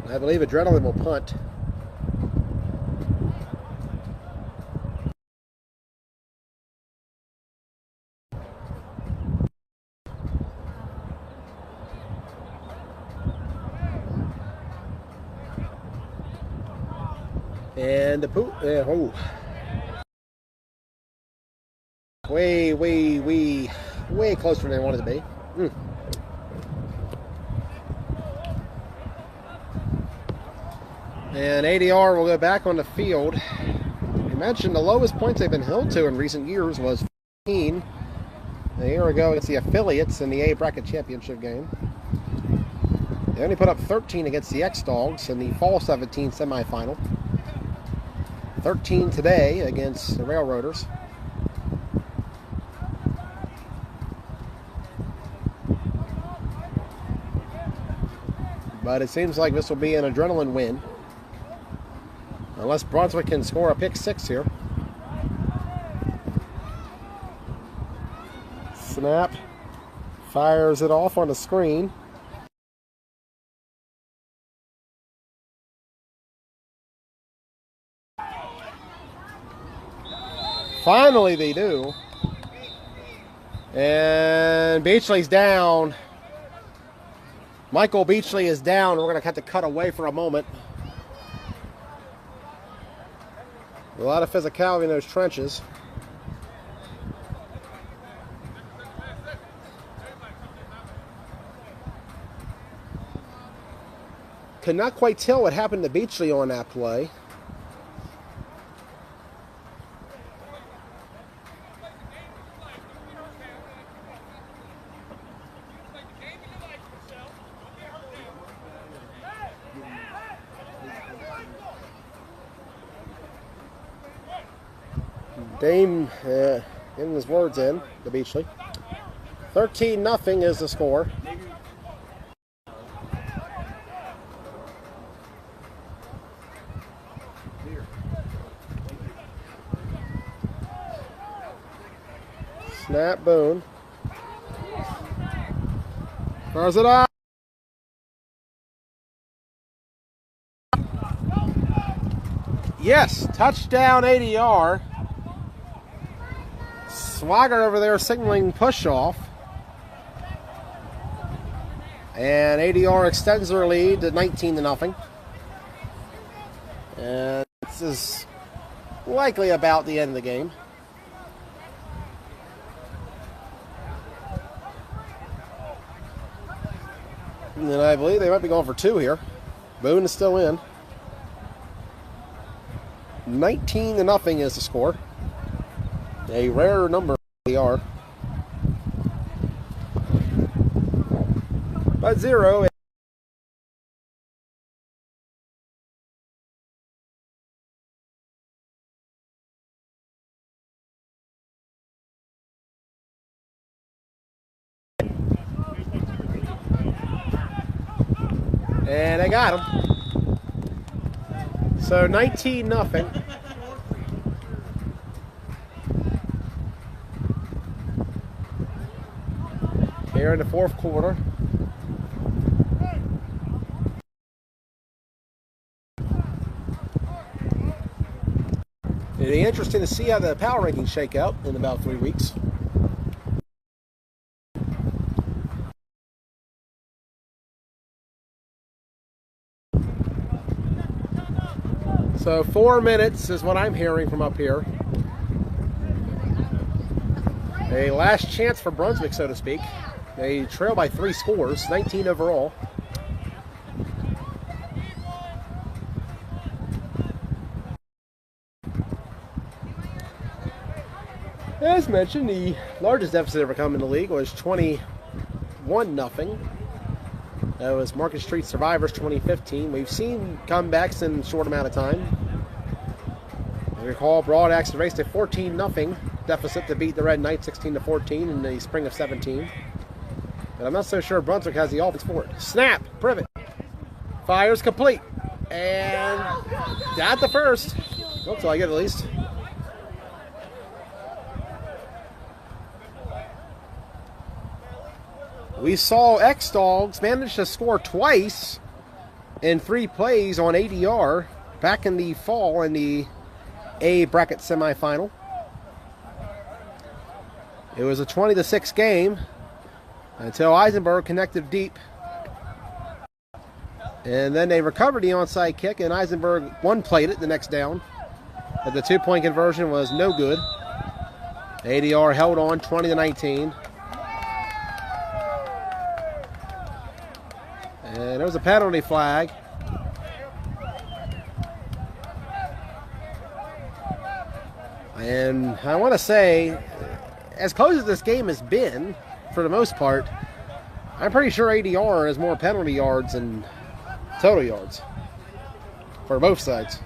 I believe Adrenaline will punt. And the poop, way closer than they wanted to be. And ADR will go back on the field. You mentioned the lowest points they've been held to in recent years was 15 a year ago against the affiliates in the A bracket championship game. They only put up 13 against the X-Dogs in the Fall 17 semifinal. 13 today against the Railroaders. But it seems like this will be an Adrenaline win. Unless Brunswick can score a pick 6 here. Snap. Fires it off on the screen. Finally they do. And Beachley's down. Michael Beachley is down. We're going to have to cut away for a moment. A lot of physicality in those trenches. Could not quite tell what happened to Beachley on that play. Dame getting his words in to Beachley. 13-0 is the score. Snap, Boone. Throws it up. Yes, touchdown ADR. Swagger over there signaling push-off. And ADR extends their lead to 19-0. And this is likely about the end of the game. And I believe they might be going for 2 here. Boone is still in. 19-0 is the score. A rare number they are. But 0. And they got him. So 19-0. here in the fourth quarter. It'll be interesting to see how the power rankings shake out in about 3 weeks. So 4 minutes is what I'm hearing from up here. A last chance for Brunswick, so to speak. They trail by 3 scores, 19 overall. As mentioned, the largest deficit ever come in the league was 21-0. That was Market Street Survivors 2015. We've seen comebacks in a short amount of time. I recall Broad Axe raced a 14-0 deficit to beat the Red Knights 16-14 in the spring of 17. But I'm not so sure Brunswick has the offense for it. Snap, Privet. Fires complete. And got the first. Looks like it at least. We saw X-Dogs manage to score twice in 3 plays on ADR back in the fall in the A bracket semifinal. It was a 20-6 game until Eisenberg connected deep. And then they recovered the onside kick, and Eisenberg one-played it the next down. But the 2-point conversion was no good. ADR held on 20-19. And there was a penalty flag. And I want to say, as close as this game has been, for the most part, I'm pretty sure ADR has more penalty yards than total yards for both sides.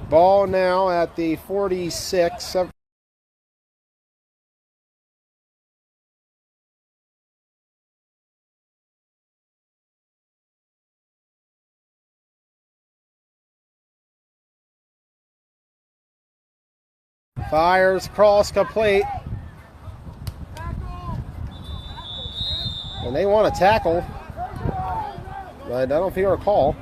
Ball now at the 46. Fires cross complete. And they want to tackle, but I don't hear a call.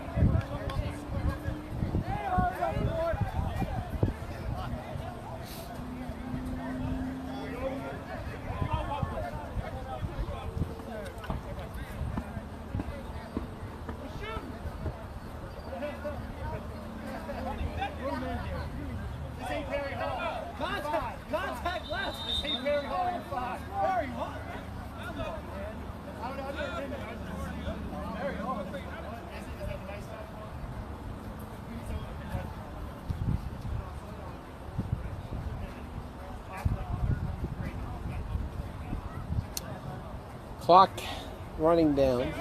Clock running down.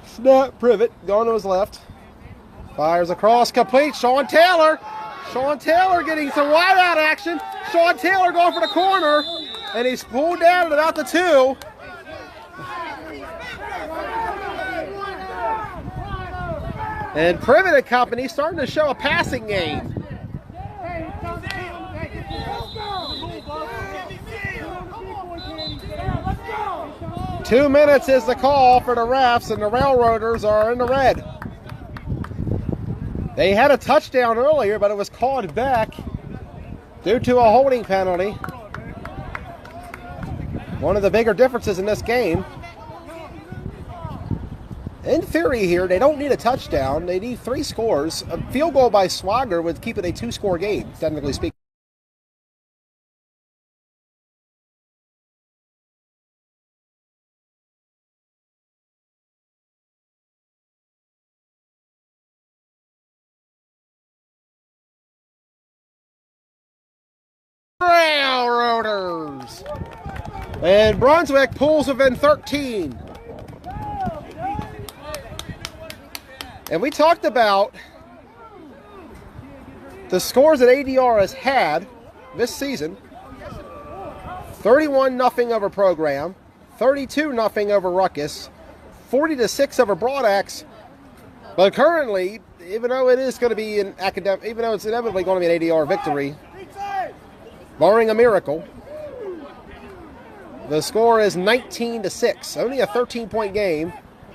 Snap, Privet, going to his left. Fires across, complete. Sean Taylor getting some wide-out action. Sean Taylor going for the corner, and he's pulled down at about the 2. And Privet and company starting to show a passing game. Two minutes is the call for the refs, and the Railroaders are in the red. They had a touchdown earlier, but it was called back due to a holding penalty. One of the bigger differences in this game. In theory here, they don't need a touchdown. They need 3 scores. A field goal by Swagger would keep it a 2-score game, technically speaking. Railroaders! And Brunswick pulls within 13. And we talked about the scores that ADR has had this season. 31-0 over Program, 32-0 over Ruckus, 40-6 over Broadax. But currently, even though it is going to be an academic, even though it's inevitably going to be an ADR victory, barring a miracle, the score is 19-6. Only a 13-point game.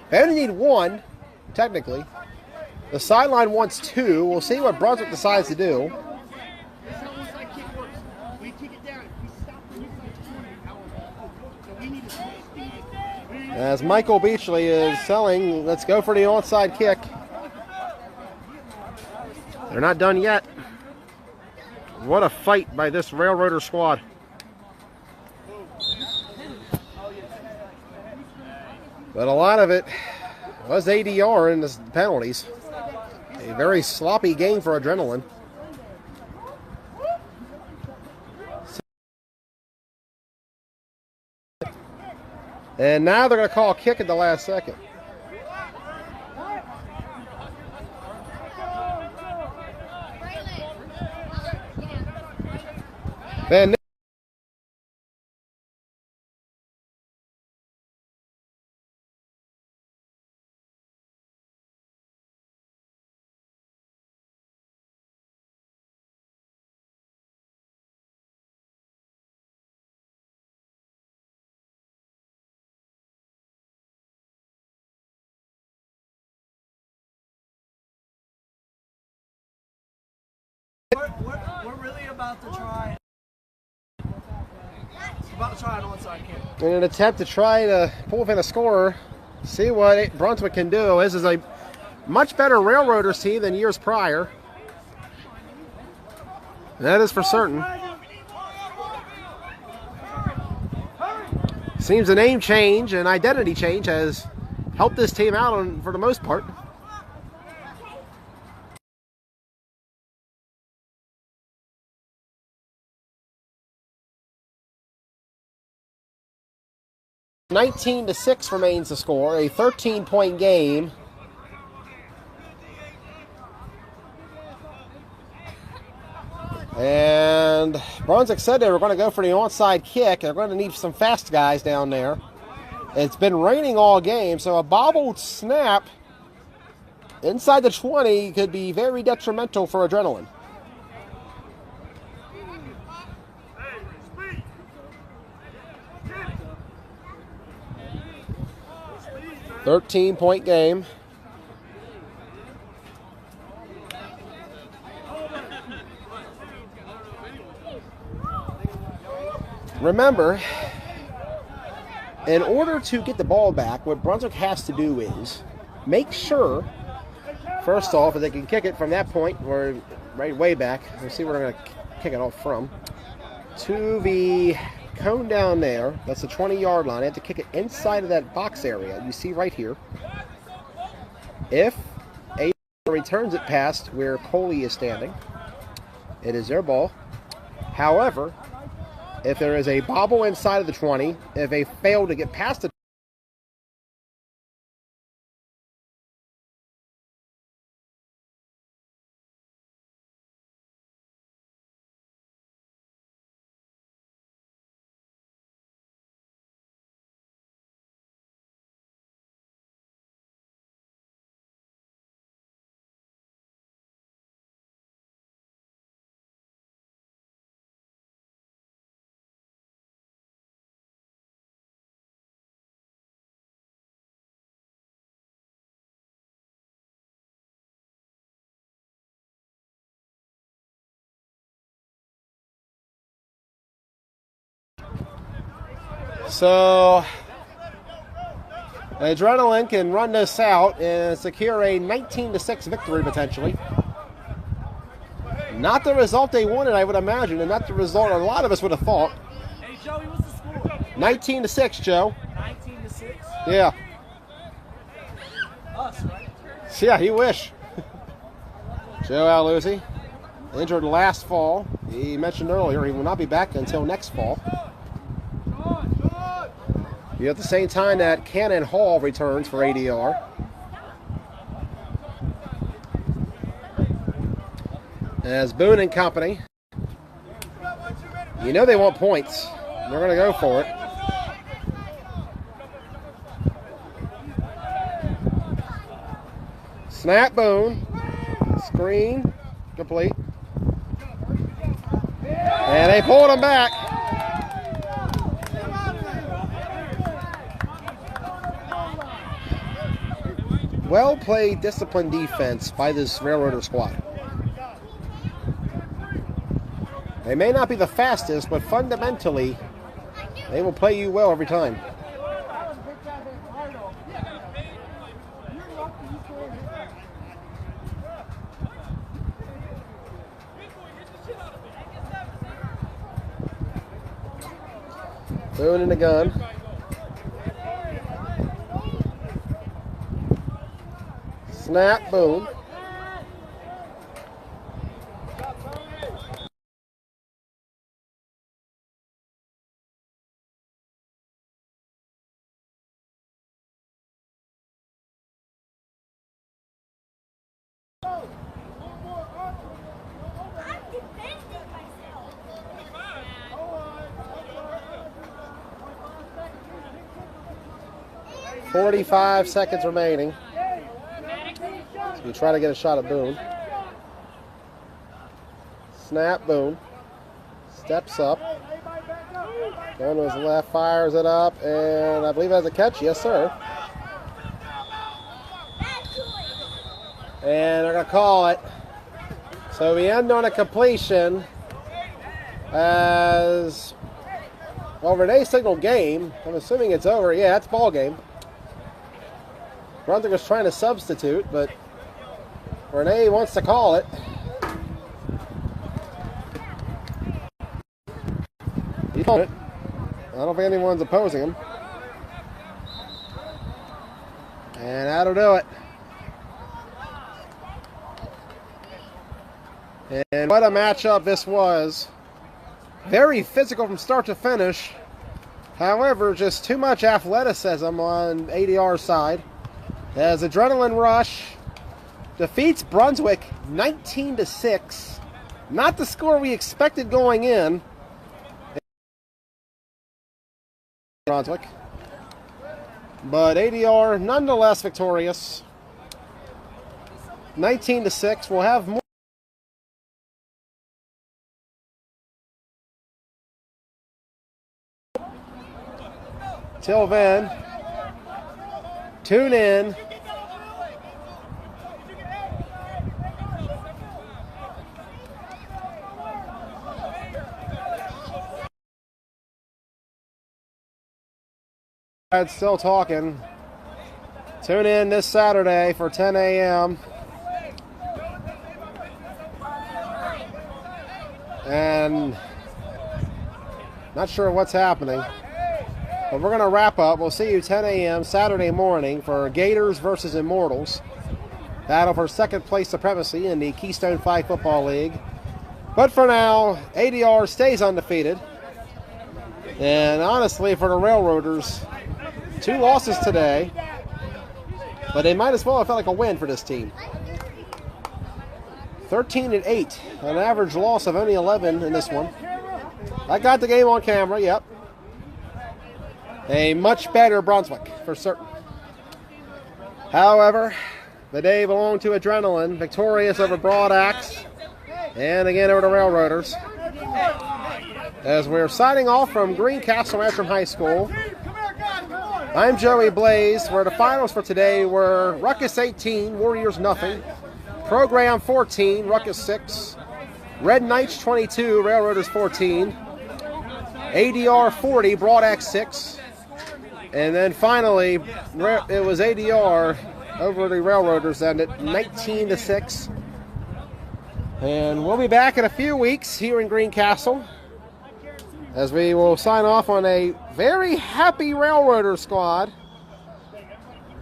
They only need one, technically. The sideline wants two. We'll see what Brunswick decides to do. As Michael Beachley is selling, let's go for the onside kick. They're not done yet. What a fight by this Railroader squad. But a lot of it was ADR in the penalties. A very sloppy game for Adrenaline. And now they're going to call a kick at the last second. Van We're really about to try. About to try an onside kick. in an attempt to try to pull within a score, see what Brunswick can do. This is a much better Railroaders team than years prior. That is for certain. Seems a name change and identity change has helped this team out for the most part. (19-6) remains the score, a 13-point game. And Brunswick said they were going to go for the onside kick. They're going to need some fast guys down there. It's been raining all game, so a bobbled snap inside the 20 could be very detrimental for Adrenaline. .13 game. Remember, in order to get the ball back, what Brunswick has to do is make sure, first off, that they can kick it from that point, or right way back. Let's see where they're going to kick it off from. To the cone down there, that's the 20-yard line. They have to kick it inside of that box area you see right here. If a returns it past where Coley is standing, it is their ball. However, if there is a bobble inside of the 20, if they fail to get past the So, Adrenaline can run this out and secure a 19-6 victory potentially. Not the result they wanted, I would imagine, and not the result a lot of us would have thought. Hey, Joey, what's the score? 19-6, Joe. 19-6? Yeah. Us, right? Yeah, you wish. Joe Aluzzi, injured last fall. He mentioned earlier he will not be back until next fall. At the same time that Cannon Hall returns for ADR. as Boone and company. You know they want points. They're going to go for it. Snap, Boone. Screen. Complete. And they pulled him back. Well played, disciplined defense by this Railroader squad. They may not be the fastest, but fundamentally, they will play you well every time. Boone in the gun. Snap, Boone. .45 seconds remaining. So you try to get a shot at Boone. Snap, Boone. Steps up. Going to his left, fires it up, and I believe it has a catch. Yes, sir. And they're going to call it. So we end on a completion as, well, Renee signaled game. I'm assuming it's over. Yeah, it's ball game. Brunswick was trying to substitute, but Renee wants to call it. He called it. I don't think anyone's opposing him. And that'll do it. And what a matchup this was. Very physical from start to finish. However, just too much athleticism on ADR's side. As Adrenaline Rush defeats Brunswick 19-6. Not the score we expected going in. Brunswick. But ADR nonetheless victorious. 19-6. We'll have more. Till then, tune in. Still talking. Tune in this Saturday for 10 a.m. And not sure what's happening. But we're going to wrap up. We'll see you 10 a.m. Saturday morning for Gators versus Immortals. Battle for second place supremacy in the Keystone 5 Football League. But for now, ADR stays undefeated. And honestly, for the Railroaders, 2 losses today. But they might as well have felt like a win for this team. 13-8. An average loss of only 11 in this one. I got the game on camera, yep. A much better Brunswick, for certain. However, the day belonged to Adrenaline, victorious over Broad Axe, and again over the Railroaders. As we're signing off from Greencastle Antrim High School, I'm Joey Blaze, where the finals for today were Ruckus 18, Warriors nothing, Program 14, Ruckus 6, Red Knights 22, Railroaders 14, ADR 40, Broad Axe 6, and then finally, it was ADR over the Railroaders and at 19-6. And we'll be back in a few weeks here in Greencastle as we will sign off on a very happy Railroader squad.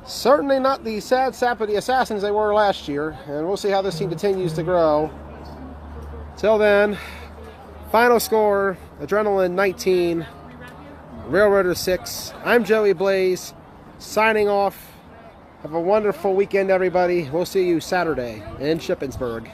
Certainly not the sad sap of the Assassins they were last year. And we'll see how this team continues to grow. Till then, final score, Adrenaline 19. Railroader 6. I'm Joey Blaze, signing off. Have a wonderful weekend, everybody. We'll see you Saturday in Shippensburg.